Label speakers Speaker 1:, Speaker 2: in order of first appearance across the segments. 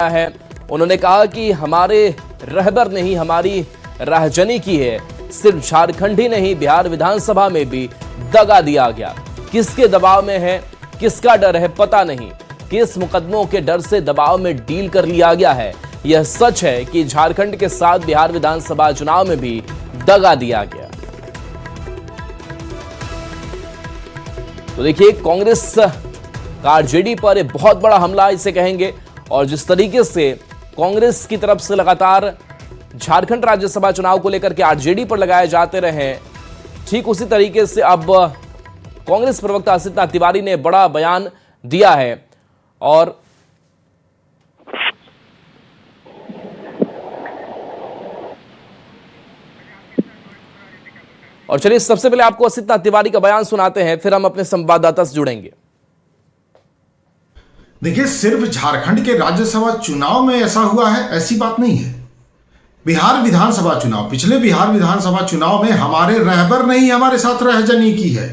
Speaker 1: है। उन्होंने कहा कि हमारे रहबर ने ही हमारी राहजनी की है। सिर्फ झारखंड ही नहीं, बिहार विधानसभा में भी दगा दिया गया। किसके दबाव में है, किसका डर है, पता नहीं। केस मुकदमों के डर से दबाव में डील कर लिया गया है। यह सच है कि झारखंड के साथ बिहार विधानसभा चुनाव में भी दगा दिया गया। तो देखिए, कांग्रेस का आरजेडी पर एक बहुत बड़ा हमला इसे कहेंगे, और जिस तरीके से कांग्रेस की तरफ से लगातार झारखंड राज्यसभा चुनाव को लेकर के आरजेडी पर लगाए जाते रहे, ठीक उसी तरीके से अब कांग्रेस प्रवक्ता असित नाथ तिवारी ने बड़ा बयान दिया है। और चलिए, सबसे पहले आपको असित नाथ तिवारी का बयान सुनाते हैं, फिर हम अपने संवाददाता से जुड़ेंगे।
Speaker 2: देखिए, सिर्फ झारखंड के राज्यसभा चुनाव में ऐसा हुआ है ऐसी बात नहीं है। बिहार विधानसभा चुनाव, पिछले बिहार विधानसभा चुनाव में हमारे रहबर ने ही हमारे साथ रहजनी की है,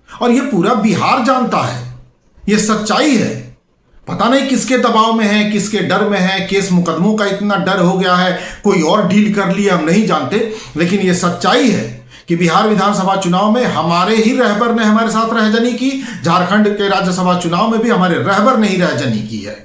Speaker 2: और यह पूरा बिहार जानता है। यह सच्चाई है। पता नहीं किसके दबाव में है, किसके डर में है। केस मुकदमों का इतना डर हो गया है, कोई और डील कर लिया, हम नहीं जानते। लेकिन यह सच्चाई है कि बिहार विधानसभा चुनाव में हमारे ही रहबर ने हमारे साथ रहजनी की। झारखंड के राज्यसभा चुनाव में भी हमारे रहबर ने ही रहजनी की है।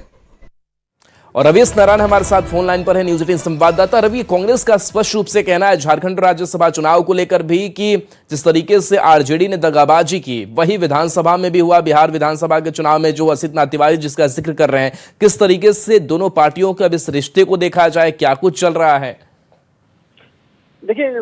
Speaker 1: और रवि नारायण हमारे साथ फोन लाइन पर है, न्यूज 18 संवाददाता। रवि, कांग्रेस का स्पष्ट रूप से कहना है झारखंड राज्यसभा चुनाव को लेकर भी कि जिस तरीके से आरजेडी ने दगाबाजी की, वही विधानसभा में भी हुआ। बिहार विधानसभा के चुनाव में जो असित नाथ तिवारी जिसका जिक्र कर रहे हैं, किस तरीके से दोनों पार्टियों के अब इस रिश्ते को देखा जाए, क्या कुछ चल रहा है?
Speaker 3: देखिए,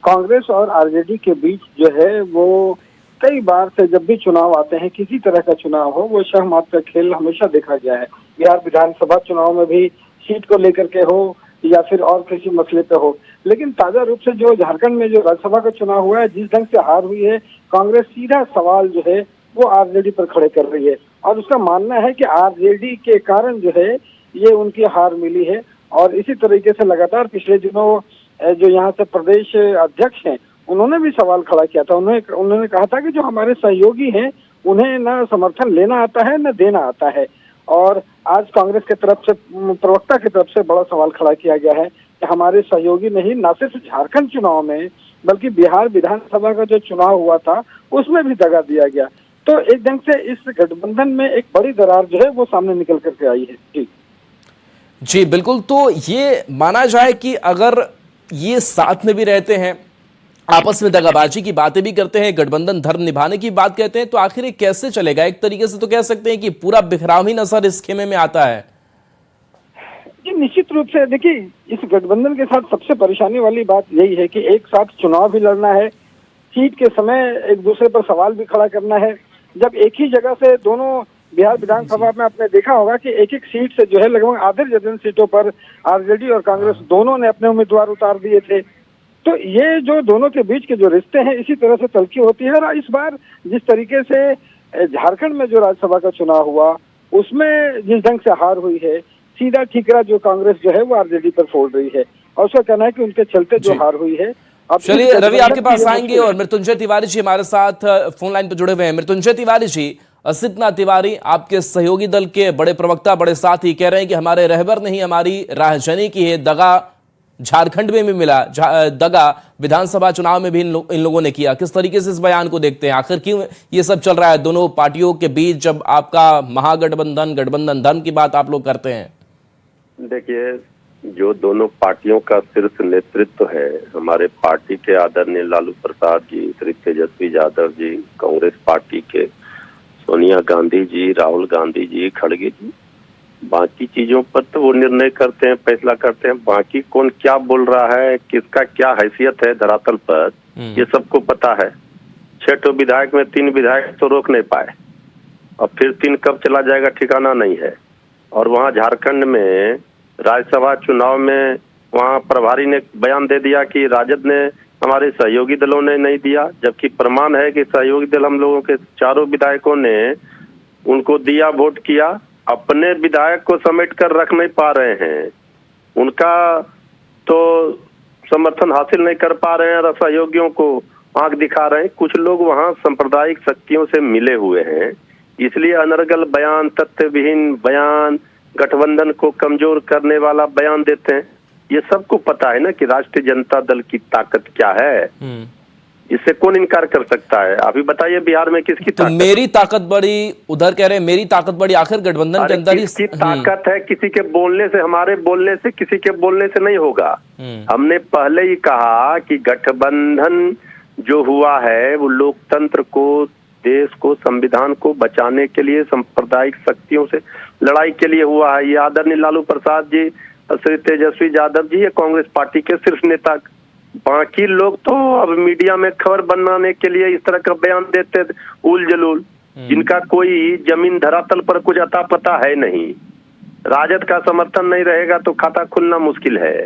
Speaker 3: कांग्रेस और आरजेडी के बीच जो है वो कई बार से जब भी चुनाव आते हैं, किसी तरह का चुनाव हो, वो शहमात का खेल हमेशा देखा गया है। बिहार विधानसभा चुनाव में भी सीट को लेकर के हो या फिर और किसी मसले पे हो। लेकिन ताजा रूप से जो झारखंड में जो राज्यसभा का चुनाव हुआ है, जिस ढंग से हार हुई है, कांग्रेस सीधा सवाल जो है वो आरजेडी पर खड़े कर रही है, और उसका मानना है कि आरजेडी के कारण जो है ये उनकी हार मिली है। और इसी तरीके से लगातार पिछले दिनों जो यहाँ से प्रदेश अध्यक्ष हैं, उन्होंने भी सवाल खड़ा किया था। उन्होंने कहा था कि जो हमारे सहयोगी हैं, उन्हें न समर्थन लेना आता है न देना आता है। और आज कांग्रेस की तरफ से, प्रवक्ता की तरफ से बड़ा सवाल खड़ा किया गया है कि हमारे सहयोगी नहीं, न सिर्फ झारखंड चुनाव में बल्कि बिहार विधानसभा का जो चुनाव हुआ था उसमें भी दगा दिया गया। तो एक ढंग से इस गठबंधन में एक बड़ी दरार जो है वो सामने निकल करके आई है।
Speaker 1: जी बिल्कुल। तो ये माना जाए कि अगर ये साथ में भी रहते हैं, आपस में दगाबाजी की बातें भी करते हैं, गठबंधन धर्म निभाने की बात कहते हैं, तो आखिर ये कैसे चलेगा? एक तरीके से तो कह सकते हैं कि पूरा बिखराव ही नजर इस खेमे में आता है।
Speaker 3: जी, निश्चित रूप से देखिए, इस गठबंधन के साथ सबसे परेशानी वाली बात यही है कि एक साथ चुनाव भी लड़ना है, सीट के समय एक दूसरे पर सवाल भी खड़ा करना है। जब एक ही जगह से दोनों, बिहार विधानसभा में आपने देखा होगा कि एक एक सीट से जो है लगभग आधे दर्जन सीटों पर आरजेडी और कांग्रेस दोनों ने अपने उम्मीदवार उतार दिए थे। तो ये जो दोनों के बीच के जो रिश्ते हैं, इसी तरह से तलखी होती है। और इस बार जिस तरीके से झारखंड में जो राज्यसभा का चुनाव हुआ, उसमें जिस ढंग से हार हुई है, सीधा ठीकरा जो कांग्रेस जो है वो आरजेडी पर फोड़ रही है, और उसका कहना है कि उनके चलते जो हार हुई है। अब
Speaker 1: चलिए रवि, आपके पास आएंगे, और मृत्युंजय तिवारी जी हमारे साथ फोन लाइन पर जुड़े हुए हैं। मृत्युंजय तिवारी जी, असित नाथ तिवारी आपके सहयोगी दल के बड़े प्रवक्ता, बड़े साथी कह रहे हैं कि हमारे रहबर ने ही हमारी राहजनी की है। दगा झारखंड में भी मिला, दगा विधानसभा चुनाव में भी इन लोगों ने किया। किस तरीके से इस बयान को देखते हैं? आखिर क्यों ये सब चल रहा है दोनों पार्टियों के बीच, जब आपका महागठबंधन, गठबंधन धर्म की बात आप लोग करते हैं?
Speaker 4: देखिए, जो दोनों पार्टियों का शीर्ष नेतृत्व है, हमारे पार्टी के आदरणीय लालू प्रसाद जी, श्री तेजस्वी यादव जी, कांग्रेस पार्टी के सोनिया गांधी जी, राहुल गांधी जी, खड़गे जी, बाकी चीजों पर तो वो निर्णय करते हैं, फैसला करते हैं। बाकी कौन क्या बोल रहा है, किसका क्या हैसियत है धरातल पर, ये सबको पता है। 6 विधायक में 3 विधायक तो रोक नहीं पाए, और फिर 3 कब चला जाएगा ठिकाना नहीं है। और वहाँ झारखंड में राज्यसभा चुनाव में वहाँ प्रभारी ने बयान दे दिया कि राजद ने, हमारे सहयोगी दलों ने नहीं दिया, जबकि प्रमाण है कि सहयोगी दल हम लोगों के 4 विधायकों ने उनको दिया, वोट किया। अपने विधायक को समेट कर रख नहीं पा रहे हैं, उनका तो समर्थन हासिल नहीं कर पा रहे हैं, सहयोगियों को आंख दिखा रहे हैं। कुछ लोग वहाँ सांप्रदायिक शक्तियों से मिले हुए हैं, इसलिए अनर्गल बयान, तथ्य विहीन बयान, गठबंधन को कमजोर करने वाला बयान देते हैं। ये सबको पता है ना कि राष्ट्रीय जनता दल की ताकत क्या है, इससे कौन इनकार कर सकता है? अभी बताइए बिहार में किसकी
Speaker 1: तो
Speaker 4: ताकत?
Speaker 1: मेरी ताकत बड़ी, उधर कह रहे हैं मेरी ताकत बड़ी, आखिर गठबंधन के अंदर ही
Speaker 4: किसकी ताकत है? किसी के बोलने से, हमारे बोलने से, किसी के बोलने से नहीं होगा। हमने पहले ही कहा कि गठबंधन जो हुआ है वो लोकतंत्र को, देश को, संविधान को बचाने के लिए, सांप्रदायिक शक्तियों से लड़ाई के लिए हुआ है। ये आदरणीय लालू प्रसाद जी, श्री तेजस्वी यादव जी, ये कांग्रेस पार्टी के शीर्ष नेता। बाकी लोग तो अब मीडिया में खबर बनाने के लिए इस तरह का बयान देते उल जलूल, जिनका कोई जमीन धरातल पर कुछ अता पता है नहीं। राजद का समर्थन नहीं रहेगा तो खाता खुलना मुश्किल है।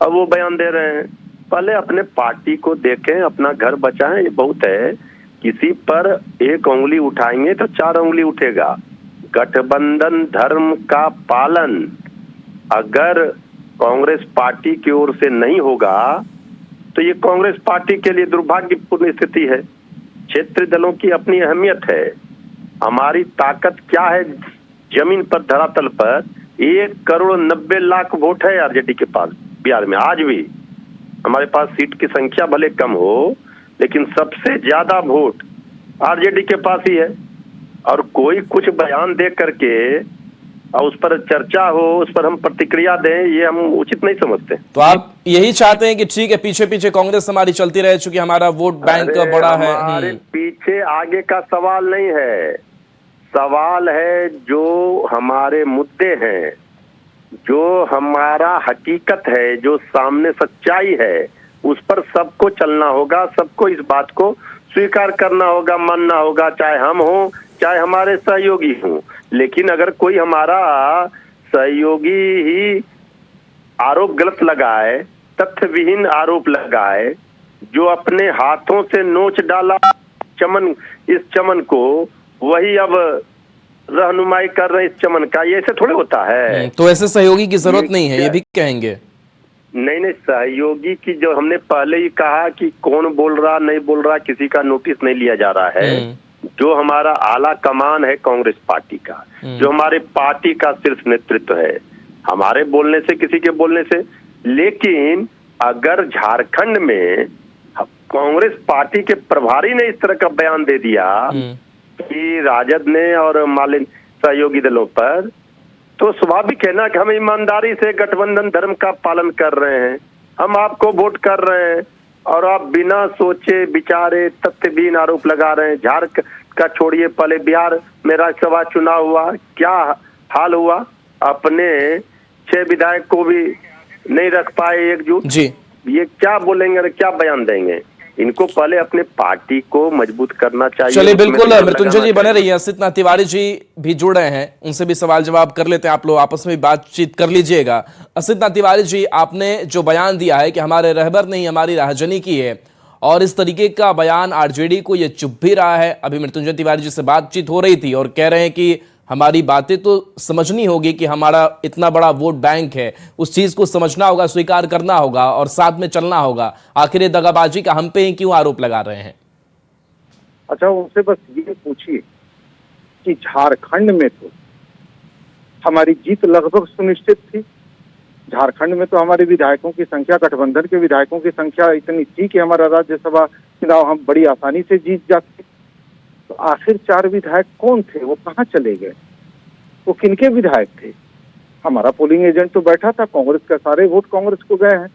Speaker 4: अब वो बयान दे रहे हैं। पहले अपने पार्टी को देखें, अपना घर बचाएं, ये बहुत है। किसी पर एक उंगली उठाएंगे तो 4 उंगली उठेगा। गठबंधन धर्म का पालन अगर कांग्रेस पार्टी की ओर से नहीं होगा तो ये कांग्रेस पार्टी के लिए दुर्भाग्यपूर्ण स्थिति है। क्षेत्रीय दलों की अपनी अहमियत है। हमारी ताकत क्या है? जमीन पर, धरातल पर 1,90,00,000 वोट है आरजेडी के पास बिहार में। आज भी हमारे पास सीट की संख्या भले कम हो, लेकिन सबसे ज्यादा वोट आरजेडी के पास ही है। और कोई कुछ बयान दे करके और उस पर चर्चा हो, उस पर हम प्रतिक्रिया दें, ये हम उचित नहीं समझते।
Speaker 1: तो आप यही चाहते हैं कि ठीक है, पीछे पीछे कांग्रेस हमारी चलती रहे, चूंकि हमारा वोट बैंक बड़ा है।
Speaker 4: हमारे पीछे आगे का सवाल नहीं है। सवाल है जो हमारे मुद्दे हैं, जो हमारा हकीकत है, जो सामने सच्चाई है, उस पर सबको चलना होगा। सबको इस बात को स्वीकार करना होगा, मानना होगा, चाहे हम हो चाहे हमारे सहयोगी हों। लेकिन अगर कोई हमारा सहयोगी ही आरोप गलत लगाए, तथ्य विहीन आरोप लगाए, जो अपने हाथों से नोच डाला चमन, इस चमन को, वही अब रहनुमाई कर रहे इस चमन का, ये ऐसे थोड़े होता है।
Speaker 1: तो ऐसे सहयोगी की जरूरत नहीं है, ये भी कहेंगे?
Speaker 4: नहीं, सहयोगी की जो हमने पहले ही कहा कि कौन बोल रहा नहीं बोल रहा किसी का नोटिस नहीं लिया जा रहा है। जो हमारा आला कमान है कांग्रेस पार्टी का, जो हमारे पार्टी का शीर्ष नेतृत्व है, हमारे बोलने से, किसी के बोलने से। लेकिन अगर झारखंड में कांग्रेस पार्टी के प्रभारी ने इस तरह का बयान दे दिया कि राजद ने और मालिन सहयोगी दलों पर, तो स्वाभाविक है ना कि हम ईमानदारी से गठबंधन धर्म का पालन कर रहे हैं, हम आपको वोट कर रहे हैं, और आप बिना सोचे विचारे तथ्यहीन आरोप लगा रहे हैं। झारखंड का छोड़िए, पहले बिहार में राज्यसभा चुनाव हुआ, क्या हाल हुआ? अपने 6 विधायक को भी नहीं रख पाए एकजुट जी। ये क्या बोलेंगे और क्या बयान देंगे? इनको पहले अपने पार्टी को मजबूत करना चाहिए।
Speaker 1: चलिए, बिल्कुल मृत्युंजय जी बने रहिए। असित तिवारी जी भी जुड़ रहे हैं, उनसे भी सवाल जवाब कर लेते हैं। आप लोग आपस में बातचीत कर लीजिएगा। असित तिवारी जी, आपने जो बयान दिया है कि हमारे रहबर नहीं हमारी राहजनी की है, और इस तरीके का बयान आरजेडी को ये चुभ भी रहा है। अभी मृत्युंजय तिवारी जी से बातचीत हो रही थी और कह रहे हैं कि हमारी बातें तो समझनी होगी कि हमारा इतना बड़ा वोट बैंक है, उस चीज को समझना होगा, स्वीकार करना होगा और साथ में चलना होगा। आखिर ये दगाबाजी का हम पे ही क्यों आरोप लगा रहे हैं?
Speaker 3: अच्छा, उनसे बस ये पूछिए कि झारखंड में तो हमारी जीत लगभग सुनिश्चित थी। झारखंड में तो हमारे विधायकों की संख्या, गठबंधन के विधायकों की संख्या इतनी थी कि हमारा राज्यसभा चुनाव हम बड़ी आसानी से जीत जाते। तो आखिर 4 विधायक कौन थे? वो कहाँ चले गए? वो किनके विधायक थे? हमारा पोलिंग एजेंट तो बैठा था, कांग्रेस का सारे वोट कांग्रेस को गए हैं।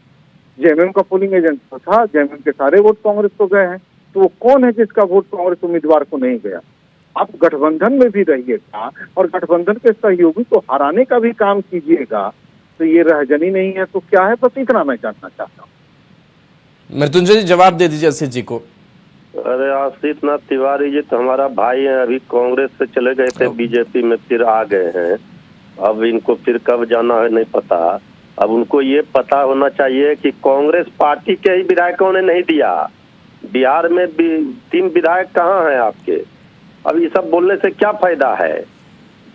Speaker 3: जेएमएम का पोलिंग एजेंट तो था, जेएमएम के सारे वोट कांग्रेस को गए हैं। तो वो कौन है जिसका वोट कांग्रेस उम्मीदवार को नहीं गया? आप गठबंधन में भी रहिएगा और गठबंधन के सहयोगी को हराने का भी काम कीजिएगा, तो ये रहजनी नहीं है तो क्या है? बस इतना मैं जानना चाहता हूँ।
Speaker 1: मृत्युंजय जी जवाब दे दीजिए असित जी को।
Speaker 4: अरे आशीष नाथ तिवारी जी तो हमारा भाई है, अभी कांग्रेस से चले गए थे, बीजेपी में फिर आ गए हैं। अब इनको फिर कब जाना है नहीं पता। अब उनको ये पता होना चाहिए कि कांग्रेस पार्टी के ही विधायकों ने नहीं दिया। बिहार में 3 विधायक कहाँ हैं आपके? अब ये सब बोलने से क्या फायदा है?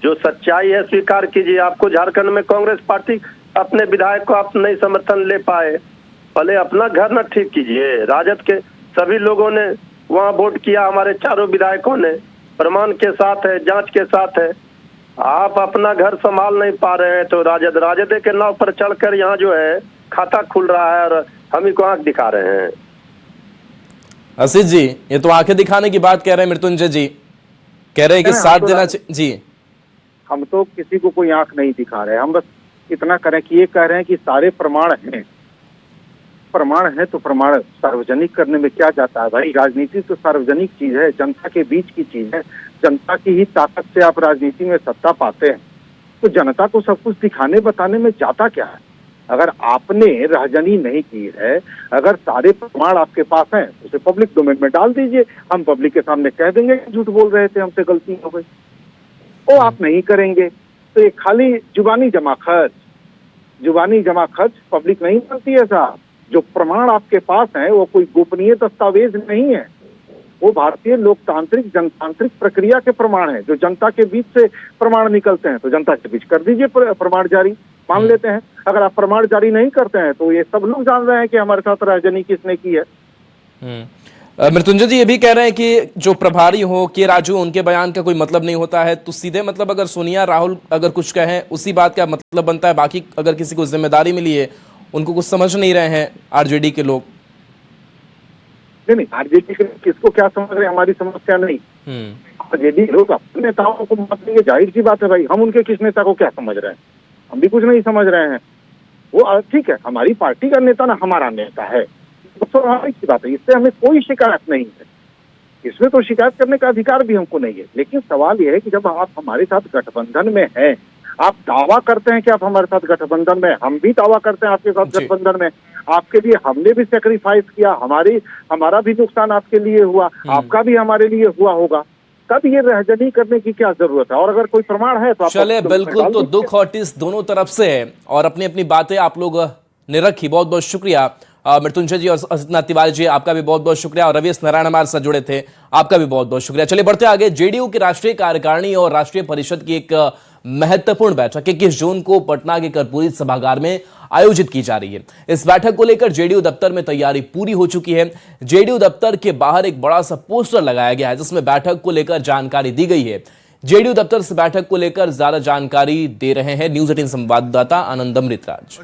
Speaker 4: जो सच्चाई है स्वीकार कीजिए। आपको झारखंड में कांग्रेस पार्टी अपने विधायक को आप नहीं समर्थन ले पाए, पहले अपना घर न ठीक कीजिए। राजद के सभी लोगों ने वहां वोट किया, हमारे 4 विधायकों ने, प्रमाण के साथ है, जांच के साथ है। आप अपना घर संभाल नहीं पा रहे हैं तो राजद के नाव पर चढ़कर यहाँ जो है खाता खुल रहा है और हम ही को आंख दिखा रहे हैं।
Speaker 1: असित जी, ये तो आंखें दिखाने की बात कह रहे हैं मृत्युंजय जी, कह रहे हैं कि साथ देना जी।
Speaker 3: हम तो किसी को कोई आंख नहीं दिखा रहे, हम बस इतना करें कि ये कह रहे हैं कि सारे प्रमाण हैं। प्रमाण है तो प्रमाण सार्वजनिक करने में क्या जाता है भाई? राजनीति तो सार्वजनिक चीज है, जनता के बीच की चीज है। जनता की ही ताकत से आप राजनीति में सत्ता पाते हैं, तो जनता को सब कुछ दिखाने बताने में जाता क्या है? अगर आपने राजनीति नहीं की है, अगर सारे प्रमाण आपके पास हैं, उसे पब्लिक डोमेन में डाल दीजिए। हम पब्लिक के सामने कह देंगे कि झूठ बोल रहे थे, हमसे गलती हो गई। वो आप नहीं करेंगे तो ये खाली जुबानी जमा खर्च पब्लिक नहीं मानती है साहब। जो प्रमाण आपके पास है वो कोई गोपनीय दस्तावेज नहीं है, वो भारतीय लोकतांत्रिक जनतांत्रिक प्रक्रिया के प्रमाण है। जो जनता के बीच से प्रमाण निकलते हैं तो जनता के बीच कर दीजिए प्रमाण जारी, मान लेते हैं। अगर आप प्रमाण जारी नहीं करते हैं तो ये सब लोग जान रहे हैं कि हमारे साथ राजनीति किसने की है।
Speaker 1: मृत्युंजय जी ये भी कह रहे हैं कि जो प्रभारी हो के राजू, उनके बयान का कोई मतलब नहीं होता है, तो सीधे मतलब अगर सोनिया राहुल अगर कुछ कहें उसी बात का मतलब बनता है, बाकी अगर किसी को जिम्मेदारी मिली है उनको कुछ समझ नहीं रहे हैं आरजेडी के लोग।
Speaker 3: नहीं, आरजेडी के किसको क्या समझ रहे हैं, हमारी समस्या नहीं। आरजेडी लोग अपने नेताओं को मत देंगे, जाहिर सी बात है भाई। हम उनके किस नेता को क्या समझ रहे हैं? हम भी कुछ नहीं समझ रहे हैं। वो ठीक है, हमारी पार्टी का नेता ना हमारा नेता है, तो स्वाभाविक सी बात है, इससे हमें कोई शिकायत नहीं है। इसमें तो शिकायत करने का अधिकार भी हमको नहीं है। लेकिन सवाल यह है कि जब आप हमारे साथ गठबंधन में हैं, आप दावा करते हैं कि आप हमारे साथ गठबंधन में, हम भी दावा करते हैं आपके साथ गठबंधन में, आपके लिए हमने भी सेक्रीफाइस किया, हमारा भी नुकसान आपके लिए हुआ, आपका भी हमारे लिए हुआ होगा, तब ये राजनीति करने की क्या जरूरत है? और अगर कोई प्रमाण है तो
Speaker 1: चले, बिल्कुल। तो दुख और टिस दोनों तरफ से है और अपनी अपनी बातें आप लोग ने रखी। बहुत बहुत शुक्रिया मृत्युंजय जी और असित तिवारी जी, आपका भी बहुत बहुत शुक्रिया। और रवीश नारायण हमारे साथ जुड़े थे, आपका भी बहुत बहुत शुक्रिया। चलिए बढ़ते आगे। जेडीयू की राष्ट्रीय कार्यकारिणी और राष्ट्रीय परिषद की एक महत्वपूर्ण बैठक 21 जून को पटना के कर्पूरी सभागार में आयोजित की जा रही है। इस बैठक को लेकर जेडीयू दफ्तर में तैयारी पूरी हो चुकी है। जेडीयू दफ्तर के बाहर एक बड़ा सा पोस्टर लगाया गया है जिसमें बैठक को लेकर जानकारी दी गई है। जेडीयू दफ्तर से बैठक को लेकर ज्यादा जानकारी दे रहे हैं न्यूज 18 संवाददाता आनंद अमृतराज।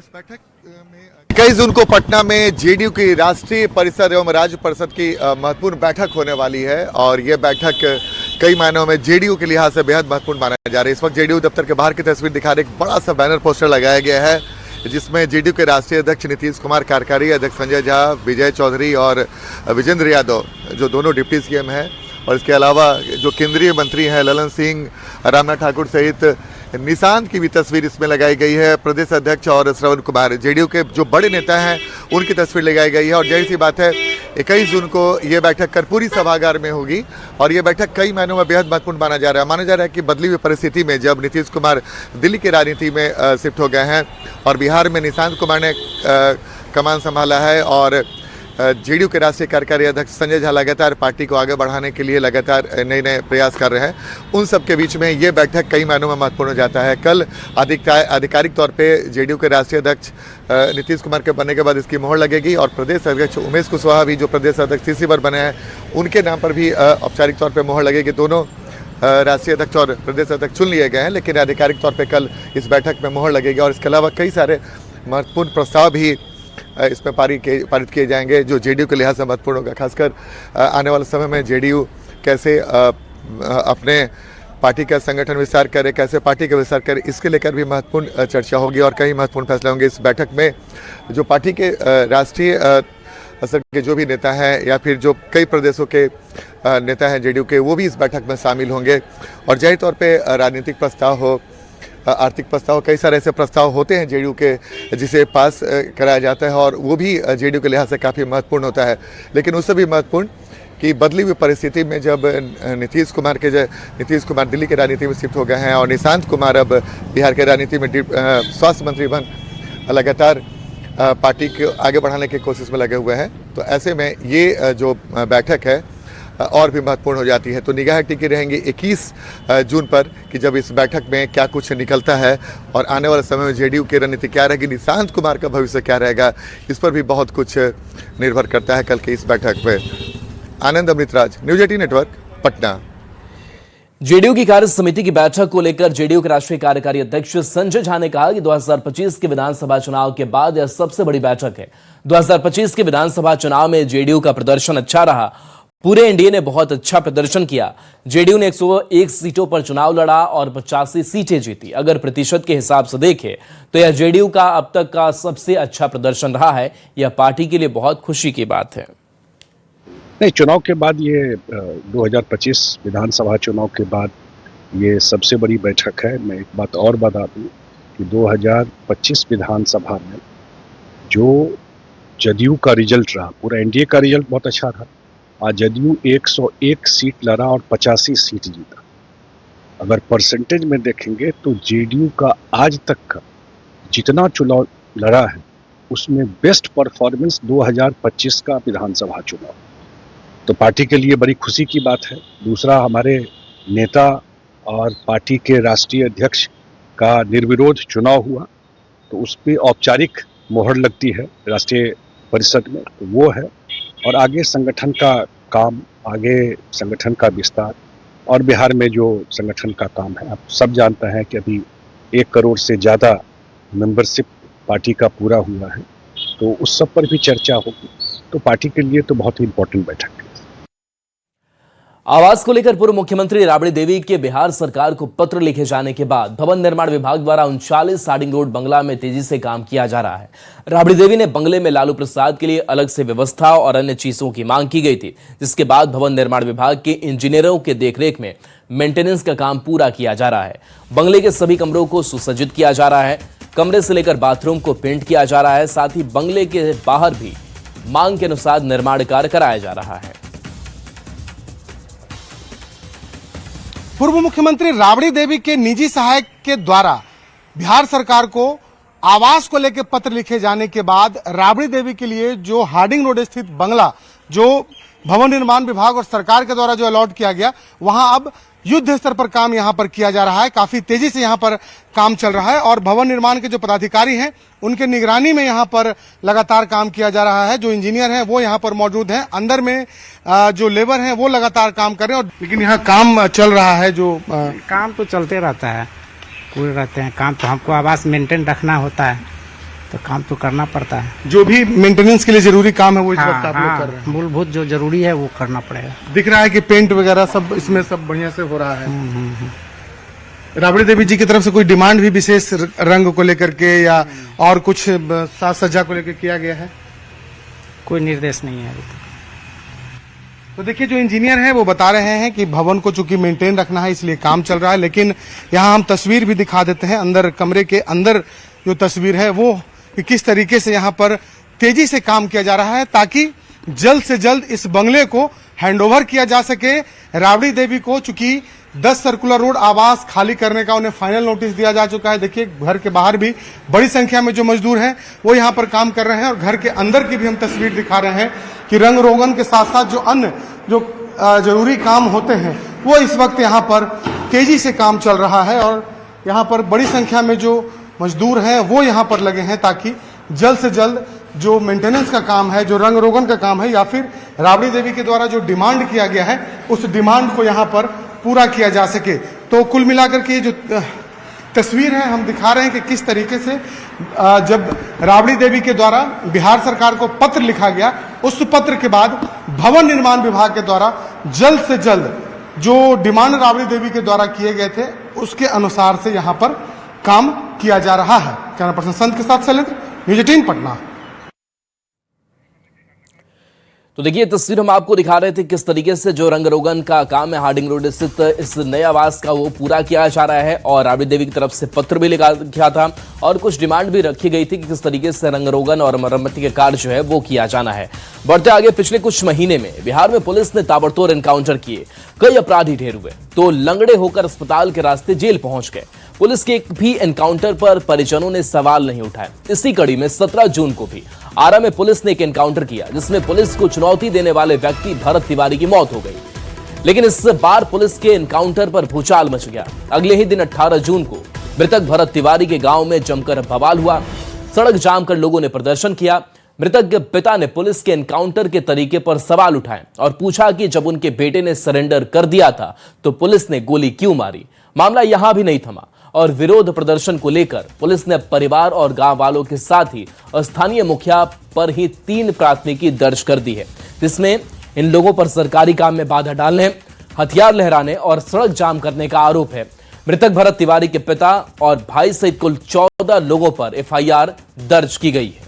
Speaker 5: 21 जून को पटना में जेडीयू की राष्ट्रीय परिषद एवं राज्य परिषद की महत्वपूर्ण बैठक होने वाली है और ये बैठक कई मायनों में जेडीयू के लिहाज से बेहद महत्वपूर्ण माना जा रहा है। इस वक्त जेडीयू दफ्तर के बाहर की तस्वीर दिखा रहे एक बड़ा सा बैनर पोस्टर लगाया गया है जिसमें जेडीयू के राष्ट्रीय अध्यक्ष नीतीश कुमार कार्यकारी अध्यक्ष संजय झा, विजय चौधरी और विजेंद्र यादव जो दोनों डिप्टी सीएम हैं और इसके अलावा जो केंद्रीय मंत्री हैं ललन सिंह, रामनाथ ठाकुर सहित निशांत की भी तस्वीर इसमें लगाई गई है। प्रदेश अध्यक्ष और श्रवण कुमार, जेडीयू के जो बड़े नेता हैं उनकी तस्वीर लगाई गई है। और जाहिर सी बात है 21 जून को ये बैठक कर्पूरी सभागार में होगी और ये बैठक कई महीनों में बेहद महत्वपूर्ण माना जा रहा है कि बदली हुई परिस्थिति में जब नीतीश कुमार दिल्ली की राजनीति में शिफ्ट हो गए हैं और बिहार में निशांत कुमार ने कमान संभाला है और जेडीयू के राष्ट्रीय कार्यकारी अध्यक्ष संजय झा लगातार पार्टी को आगे बढ़ाने के लिए लगातार नए नए प्रयास कर रहे हैं। उन सब के बीच में ये बैठक कई मायनों में महत्वपूर्ण हो जाता है। कल आधिकारिक तौर पे जेडीयू के राष्ट्रीय अध्यक्ष नीतीश कुमार के बनने के बाद इसकी मोहर लगेगी और प्रदेश अध्यक्ष उमेश कुशवाहा भी जो प्रदेश अध्यक्ष तीसरी बार बने हैं उनके नाम पर भी औपचारिक तौर पर मोहर लगेगी। दोनों राष्ट्रीय अध्यक्ष और प्रदेश अध्यक्ष चुन लिए गए हैं लेकिन आधिकारिक तौर पर कल इस बैठक में मोहर लगेगी और इसके अलावा कई सारे महत्वपूर्ण प्रस्ताव भी इसमें पारित किए जाएंगे जो जेडीयू के लिहाज से महत्वपूर्ण होगा। खासकर आने वाले समय में जेडीयू कैसे अपने पार्टी का संगठन विस्तार करे, कैसे पार्टी का विस्तार करे, इसके लेकर भी महत्वपूर्ण चर्चा होगी और कई महत्वपूर्ण फैसले होंगे इस बैठक में। जो पार्टी के राष्ट्रीय स्तर के जो भी नेता हैं या फिर जो कई प्रदेशों के नेता हैं जेडीयू के, वो भी इस बैठक में शामिल होंगे और जाहिर तौर पर राजनीतिक प्रस्ताव हो, आर्थिक प्रस्ताव, कई सारे ऐसे प्रस्ताव होते हैं जेडीयू के जिसे पास कराया जाता है और वो भी जेडीयू के लिहाज से काफ़ी महत्वपूर्ण होता है। लेकिन उससे भी महत्वपूर्ण कि बदली हुई परिस्थिति में जब नीतीश कुमार दिल्ली की राजनीति में शिफ्ट हो गए हैं और निशांत कुमार अब बिहार के राजनीति में स्वास्थ्य मंत्री बन लगातार पार्टी को आगे बढ़ाने की कोशिश में लगे हुए हैं, तो ऐसे में ये जो बैठक है और भी महत्वपूर्ण हो जाती है। तो निगाह टिकी रहेंगी 21 जून पर कि जब इस बैठक में क्या कुछ निकलता है और आने वाले समय में जेडीयू की रणनीति क्या रहेगी, निशांत कुमार का भविष्य क्या रहेगा, इस पर भी बहुत कुछ निर्भर करता है कल की इस बैठक में। Anand Amritraj, news 18 network, Patna.
Speaker 1: JDU की कार्य समिति की बैठक को लेकर जेडीयू के राष्ट्रीय कार्यकारी अध्यक्ष संजय झा ने कहा कि 2025 के विधानसभा चुनाव के बाद यह सबसे बड़ी बैठक है। 2025 के विधानसभा चुनाव में जेडीयू का प्रदर्शन अच्छा रहा। पूरे एनडीए ने बहुत अच्छा प्रदर्शन किया। जेडीयू ने 101 सीटों पर चुनाव लड़ा और 85 सीटें जीती। अगर प्रतिशत के हिसाब से देखें तो यह जेडीयू का अब तक का सबसे अच्छा प्रदर्शन रहा है। यह पार्टी के लिए बहुत खुशी की बात है।
Speaker 6: नहीं, चुनाव के बाद ये 2025 विधानसभा चुनाव के बाद ये सबसे बड़ी बैठक है। मैं एक बात और बता दूं कि 2025 विधानसभा में जो जदयू का रिजल्ट रहा, पूरा एनडीए का रिजल्ट बहुत अच्छा रहा। आज जदयू 101 सीट लड़ा और 85 सीट जीता। अगर परसेंटेज में देखेंगे तो जेडीयू का आज तक का जितना चुनाव लड़ा है उसमें बेस्ट परफॉर्मेंस 2025 का विधानसभा चुनाव। तो पार्टी के लिए बड़ी खुशी की बात है। दूसरा, हमारे नेता और पार्टी के राष्ट्रीय अध्यक्ष का निर्विरोध चुनाव हुआ तो उस पर औपचारिक मोहर लगती है राष्ट्रीय परिषद में, तो वो है। और आगे संगठन का काम, आगे संगठन का विस्तार और बिहार में जो संगठन का काम है, आप सब जानते हैं कि अभी 1 करोड़ से ज़्यादा मेंबरशिप पार्टी का पूरा हुआ है, तो उस सब पर भी चर्चा होगी। तो पार्टी के लिए तो बहुत ही इम्पोर्टेंट बैठक है।
Speaker 1: आवास को लेकर पूर्व मुख्यमंत्री राबड़ी देवी के बिहार सरकार को पत्र लिखे जाने के बाद भवन निर्माण विभाग द्वारा 39 हार्डिंग रोड बंगला में तेजी से काम किया जा रहा है। राबड़ी देवी ने बंगले में लालू प्रसाद के लिए अलग से व्यवस्था और अन्य चीजों की मांग की गई थी, जिसके बाद भवन निर्माण विभाग के इंजीनियरों के देखरेख में मेंटेनेंस का काम पूरा किया जा रहा है। बंगले के सभी कमरों को सुसज्जित किया जा रहा है। कमरे से लेकर बाथरूम को पेंट किया जा रहा है। साथ ही बंगले के बाहर भी मांग के अनुसार निर्माण कार्य कराया जा रहा है।
Speaker 7: पूर्व मुख्यमंत्री राबड़ी देवी के निजी सहायक के द्वारा बिहार सरकार को आवास को लेकर पत्र लिखे जाने के बाद राबड़ी देवी के लिए जो हार्डिंग रोड स्थित बंगला जो भवन निर्माण विभाग और सरकार के द्वारा जो अलॉट किया गया, वहां अब युद्ध स्तर पर काम यहां पर किया जा रहा है। काफी तेजी से यहां पर काम चल रहा है और भवन निर्माण के जो पदाधिकारी हैं उनके निगरानी में यहां पर लगातार काम किया जा रहा है। जो इंजीनियर हैं वो यहां पर मौजूद हैं, अंदर में जो लेबर हैं वो लगातार काम कर रहे हैं। लेकिन यहाँ काम चल रहा है, जो
Speaker 8: काम तो चलते रहता है, पूरे रहते हैं काम। तो हमको आवास मेंटेन रखना होता है तो काम तो करना पड़ता है।
Speaker 7: जो भी मेंटेनेंस के लिए जरूरी काम है वो इस वक्त आप लोग कर रहे हैं।
Speaker 8: मूलभूत जो जरूरी है वो करना पड़ेगा।
Speaker 7: दिख रहा है कि पेंट वगैरह सब इसमें सब बढ़िया से हो रहा है। राबड़ी देवी जी की तरफ से कोई डिमांड भी विशेष रंग को लेकर के या और कुछ साज सज्जा को लेकर किया गया है?
Speaker 8: कोई निर्देश नहीं है अभी तक।
Speaker 7: तो देखिए, जो इंजीनियर हैं वो बता रहे हैं कि भवन को चूंकि मेंटेन रखना है इसलिए काम चल रहा है। लेकिन यहाँ हम तस्वीर भी दिखा देते हैं, अंदर कमरे के अंदर जो तस्वीर है वो कि किस तरीके से यहाँ पर तेजी से काम किया जा रहा है ताकि जल्द से जल्द इस बंगले को हैंडओवर किया जा सके। राबड़ी देवी को चूंकि 10 सर्कुलर रोड आवास खाली करने का उन्हें फाइनल नोटिस दिया जा चुका है। देखिए, घर के बाहर भी बड़ी संख्या में जो मजदूर हैं वो यहाँ पर काम कर रहे हैं और घर के अंदर की भी हम तस्वीर दिखा रहे हैं कि रंग रोगन के साथ साथ जो अन्य जो जरूरी काम होते हैं वो इस वक्त यहाँ पर तेजी से काम चल रहा है। और यहाँ पर बड़ी संख्या में जो मजदूर हैं वो यहाँ पर लगे हैं ताकि जल्द से जल्द जो मेंटेनेंस का काम है, जो रंग रोगन का काम है या फिर राबड़ी देवी के द्वारा जो डिमांड किया गया है उस डिमांड को यहाँ पर पूरा किया जा सके। तो कुल मिलाकर के जो तस्वीर है हम दिखा रहे हैं कि किस तरीके से जब राबड़ी देवी के द्वारा बिहार सरकार को पत्र लिखा गया, उस पत्र के बाद भवन निर्माण विभाग के द्वारा जल्द से जल्द जो डिमांड राबड़ी देवी के द्वारा किए गए थे उसके अनुसार से यहाँ पर काम किया जा रहा है। कैमरा पर्सन संत के साथ शैलेंद्र, न्यूज़ 18 पटना।
Speaker 1: तो देखिए, तस्वीर हम आपको दिखा रहे थे किस तरीके से जो रंग रोगन का काम है हार्डिंग रोड स्थित इस नए आवास का वो पूरा किया जा रहा है। और राबड़ी देवी की तरफ से पत्र भी लिखा गया था और कुछ डिमांड भी रखी गई थी कि किस तरीके से रंग रोगन और मरम्मती के कार्य जो है वो किया जाना है। बढ़ते आगे, पिछले कुछ महीने में बिहार में पुलिस ने ताबड़तोड़ एनकाउंटर किए, कई अपराधी ढेर हुए तो लंगड़े होकर अस्पताल के रास्ते जेल पहुंच गए। पुलिस के एक भी एनकाउंटर पर परिजनों ने सवाल नहीं उठाए। इसी कड़ी में 17 जून को भी आरा में पुलिस ने एक एनकाउंटर किया जिसमें पुलिस को चुनौती देने वाले व्यक्ति भरत तिवारी की मौत हो गई। लेकिन इस बार पुलिस के एनकाउंटर पर भूचाल मच गया। अगले ही दिन 18 जून को मृतक भरत तिवारी के गांव में जमकर बवाल हुआ। सड़क जाम कर लोगों ने प्रदर्शन किया। मृतक के पिता ने पुलिस के एनकाउंटर के तरीके पर सवाल उठाए और पूछा कि जब उनके बेटे ने सरेंडर कर दिया था तो पुलिस ने गोली क्यों मारी। मामला यहां भी नहीं थमा और विरोध प्रदर्शन को लेकर पुलिस ने परिवार और गांव वालों के साथ ही स्थानीय मुखिया पर ही 3 प्राथमिकी दर्ज कर दी है, जिसमें इन लोगों पर सरकारी काम में बाधा डालने, हथियार लहराने और सड़क जाम करने का आरोप है। मृतक भरत तिवारी के पिता और भाई सहित कुल 14 लोगों पर एफआईआर दर्ज की गई है।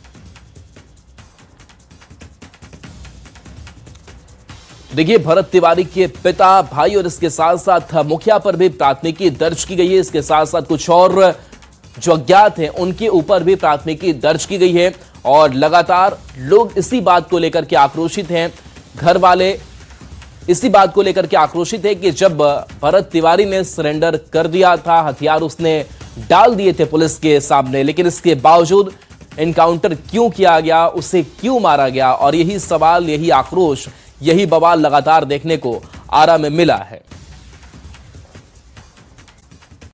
Speaker 1: देखिए, भरत तिवारी के पिता, भाई और इसके साथ साथ मुखिया पर भी प्राथमिकी दर्ज की गई है। इसके साथ साथ कुछ और जो अज्ञात हैं उनके ऊपर भी प्राथमिकी दर्ज की गई है और लगातार लोग इसी बात को लेकर के आक्रोशित हैं। घर वाले इसी बात को लेकर के आक्रोशित है कि जब भरत तिवारी ने सरेंडर कर दिया था, हथियार उसने डाल दिए थे पुलिस के सामने, लेकिन इसके बावजूद एनकाउंटर क्यों किया गया, उसे क्यों मारा गया। और यही सवाल, यही आक्रोश, यही बवाल लगातार देखने को आरा में मिला है।